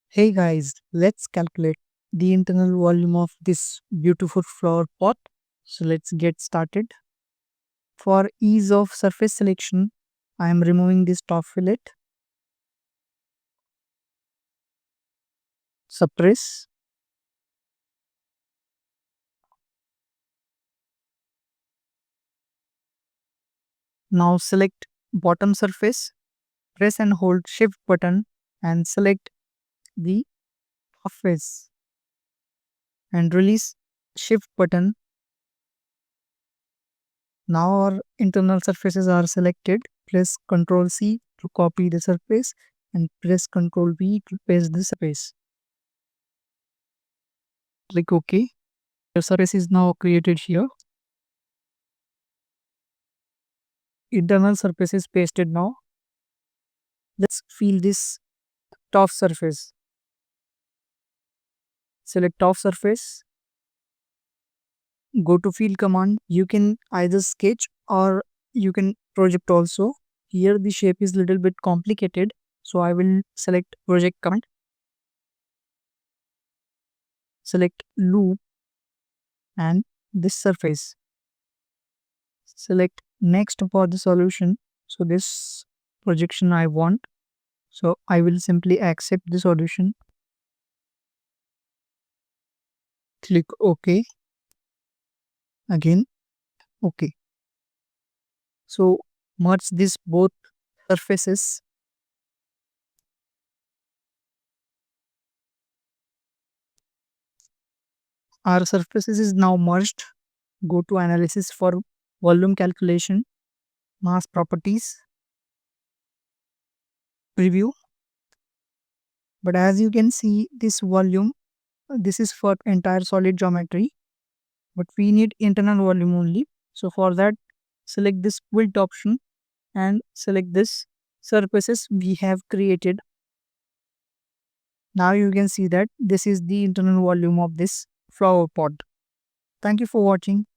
Hey guys, let's calculate the internal volume of this beautiful flower pot. So let's get started. For ease of surface selection, I am removing this top fillet, suppress. Now select bottom surface, press and hold shift button and select the top face and release shift button. Now our internal surfaces are selected. Press Ctrl C to copy the surface and press Ctrl V to paste the surface. Click OK. The surface is now created here. Internal surface is pasted now. Let's fill this top surface. Select top surface. Go to fill command. You can either sketch or you can project also. Here the shape is little bit complicated. So I will select project command. Select loop and this surface. Select next for the solution. So this projection I want. So I will simply accept the solution. Click OK. Again OK. So merge this both surfaces. Our surfaces is now merged. Go to analysis for volume calculation, mass properties, preview. But as you can see, this volume, this is for entire solid geometry, but we need internal volume only. So for that, select this width option and select this surfaces we have created. Now you can see that this is the internal volume of this flower pot. Thank you for watching.